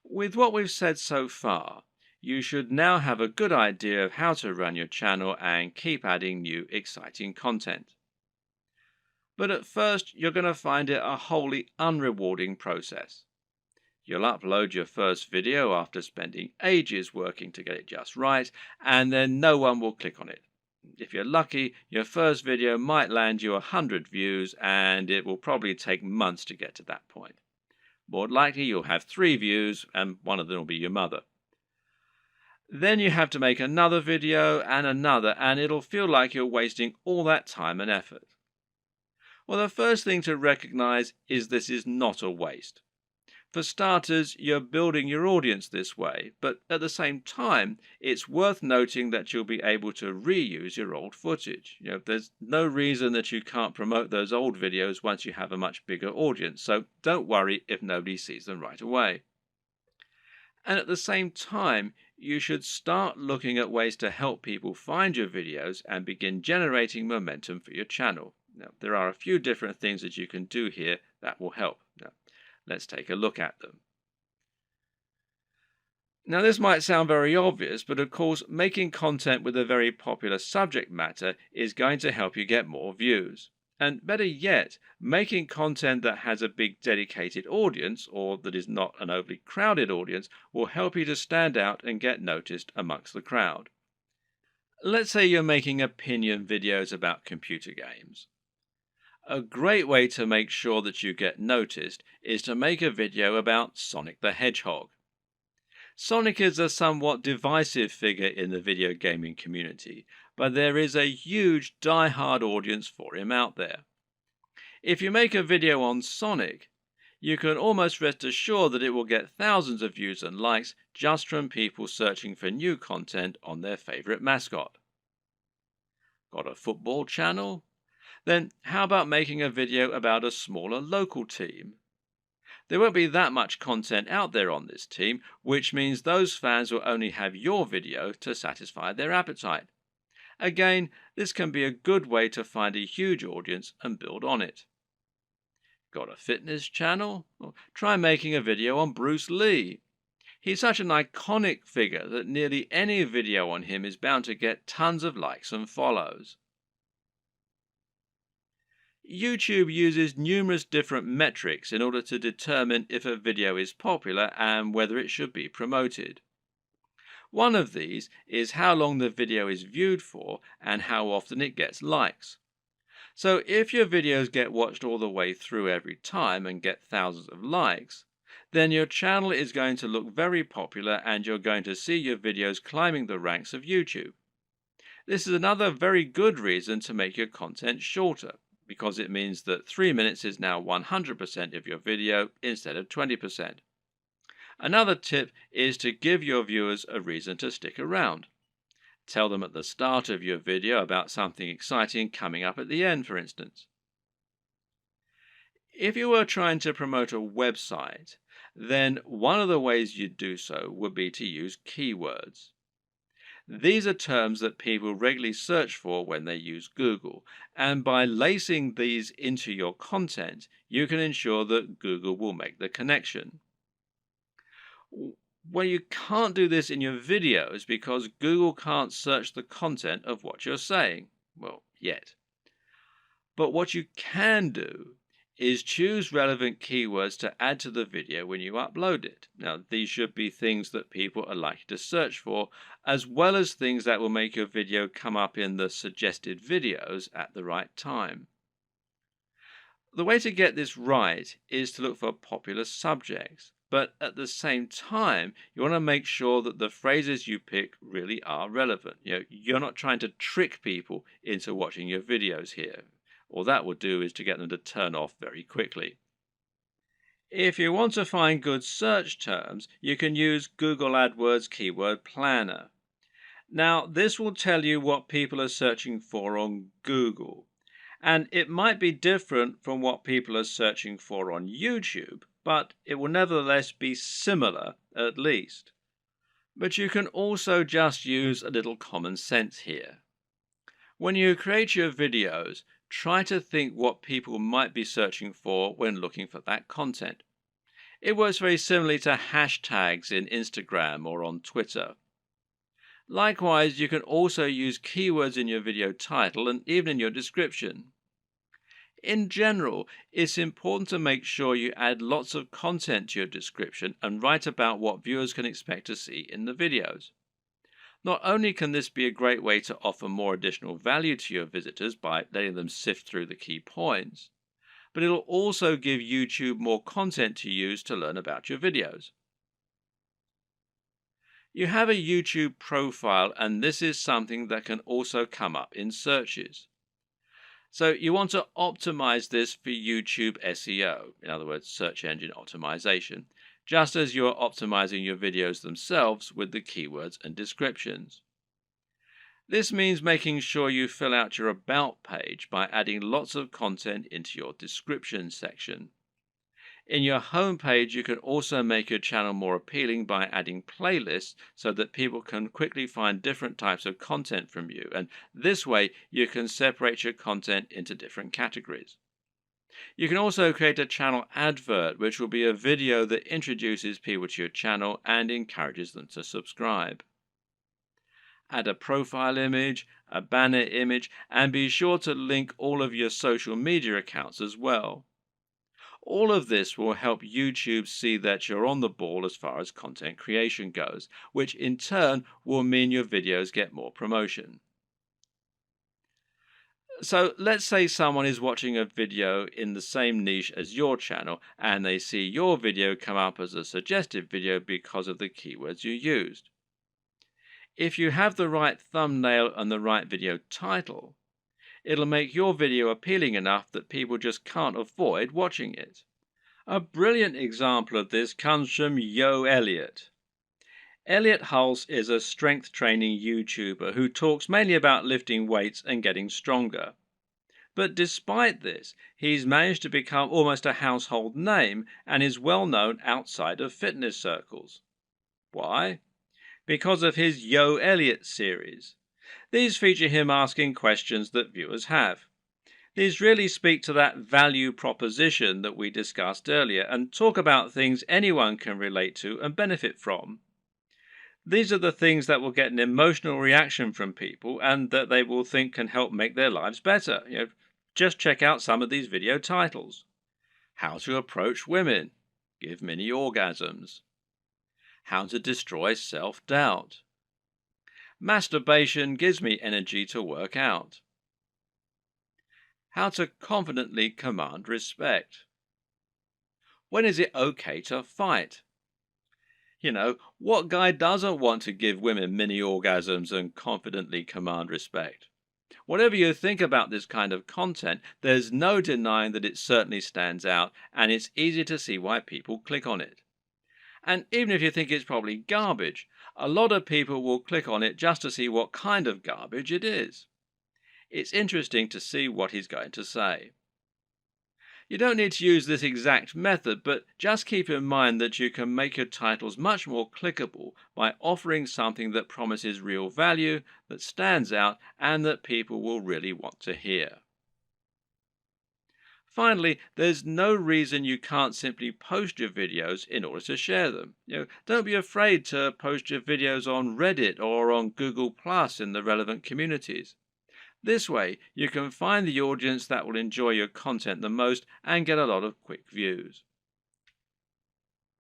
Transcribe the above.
With what we've said so far, you should now have a good idea of how to run your channel and keep adding new exciting content. But at first, you're going to find it a wholly unrewarding process. You'll upload your first video after spending ages working to get it just right, and then no one will click on it. If you're lucky, your first video might land you 100 views, and it will probably take months to get to that point. More likely, you'll have 3 views, and one of them will be your mother. Then you have to make another video and another, and it'll feel like you're wasting all that time and effort. Well, the first thing to recognize is this is not a waste. For starters, you're building your audience this way, but at the same time, it's worth noting that you'll be able to reuse your old footage. There's no reason that you can't promote those old videos once you have a much bigger audience, so don't worry if nobody sees them right away. And at the same time, you should start looking at ways to help people find your videos and begin generating momentum for your channel. Now, there are a few different things that you can do here that will help. Now, let's take a look at them. Now, this might sound very obvious, but of course, making content with a very popular subject matter is going to help you get more views. And better yet, making content that has a big dedicated audience, or that is not an overly crowded audience, will help you to stand out and get noticed amongst the crowd. Let's say you're making opinion videos about computer games. A great way to make sure that you get noticed is to make a video about Sonic the Hedgehog. Sonic is a somewhat divisive figure in the video gaming community, but there is a huge die-hard audience for him out there. If you make a video on Sonic, you can almost rest assured that it will get thousands of views and likes just from people searching for new content on their favorite mascot. Got a football channel? Then how about making a video about a smaller local team? There won't be that much content out there on this team, which means those fans will only have your video to satisfy their appetite. Again, this can be a good way to find a huge audience and build on it. Got a fitness channel? Well, try making a video on Bruce Lee. He's such an iconic figure that nearly any video on him is bound to get tons of likes and follows. YouTube uses numerous different metrics in order to determine if a video is popular and whether it should be promoted. One of these is how long the video is viewed for and how often it gets likes. So if your videos get watched all the way through every time and get thousands of likes, then your channel is going to look very popular and you're going to see your videos climbing the ranks of YouTube. This is another very good reason to make your content shorter, because it means that 3 minutes is now 100% of your video instead of 20%. Another tip is to give your viewers a reason to stick around. Tell them at the start of your video about something exciting coming up at the end, for instance. If you were trying to promote a website, then one of the ways you'd do so would be to use keywords. These are terms that people regularly search for when they use Google, and by lacing these into your content, you can ensure that Google will make the connection. Well, you can't do this in your videos because Google can't search the content of what you're saying. Well, yet. But what you can do is choose relevant keywords to add to the video when you upload it. Now, these should be things that people are likely to search for, as well as things that will make your video come up in the suggested videos at the right time. The way to get this right is to look for popular subjects, but at the same time, you want to make sure that the phrases you pick really are relevant. You're not trying to trick people into watching your videos here. All that will do is to get them to turn off very quickly. If you want to find good search terms, you can use Google AdWords Keyword Planner. Now, this will tell you what people are searching for on Google, and it might be different from what people are searching for on YouTube, but it will nevertheless be similar at least. But you can also just use a little common sense here. When you create your videos, try to think what people might be searching for when looking for that content. It works very similarly to hashtags in Instagram or on Twitter. Likewise, you can also use keywords in your video title and even in your description. In general, it's important to make sure you add lots of content to your description and write about what viewers can expect to see in the videos. Not only can this be a great way to offer more additional value to your visitors by letting them sift through the key points, but it'll also give YouTube more content to use to learn about your videos. You have a YouTube profile, and this is something that can also come up in searches. So you want to optimize this for YouTube SEO, in other words, search engine optimization, just as you're optimizing your videos themselves with the keywords and descriptions. This means making sure you fill out your About page by adding lots of content into your description section. In your home page, you can also make your channel more appealing by adding playlists so that people can quickly find different types of content from you, and this way you can separate your content into different categories. You can also create a channel advert, which will be a video that introduces people to your channel and encourages them to subscribe. Add a profile image, a banner image, and be sure to link all of your social media accounts as well. All of this will help YouTube see that you're on the ball as far as content creation goes, which in turn will mean your videos get more promotion. So let's say someone is watching a video in the same niche as your channel and they see your video come up as a suggested video because of the keywords you used. If you have the right thumbnail and the right video title, it'll make your video appealing enough that people just can't avoid watching it. A brilliant example of this comes from Yo Elliott. Elliott Hulse is a strength training YouTuber who talks mainly about lifting weights and getting stronger. But despite this, he's managed to become almost a household name and is well known outside of fitness circles. Why? Because of his Yo Elliott series. These feature him asking questions that viewers have. These really speak to that value proposition that we discussed earlier and talk about things anyone can relate to and benefit from. These are the things that will get an emotional reaction from people and that they will think can help make their lives better. Just check out some of these video titles. How to approach women. Give mini orgasms. How to destroy self-doubt. Masturbation gives me energy to work out. How to confidently command respect. When is it okay to fight? What guy doesn't want to give women mini orgasms and confidently command respect? Whatever you think about this kind of content, there's no denying that it certainly stands out, and it's easy to see why people click on it. And even if you think it's probably garbage, a lot of people will click on it just to see what kind of garbage it is. It's interesting to see what he's going to say. You don't need to use this exact method, but just keep in mind that you can make your titles much more clickable by offering something that promises real value, that stands out, and that people will really want to hear. Finally, there's no reason you can't simply post your videos in order to share them. Don't be afraid to post your videos on Reddit or on Google Plus in the relevant communities. This way, you can find the audience that will enjoy your content the most and get a lot of quick views.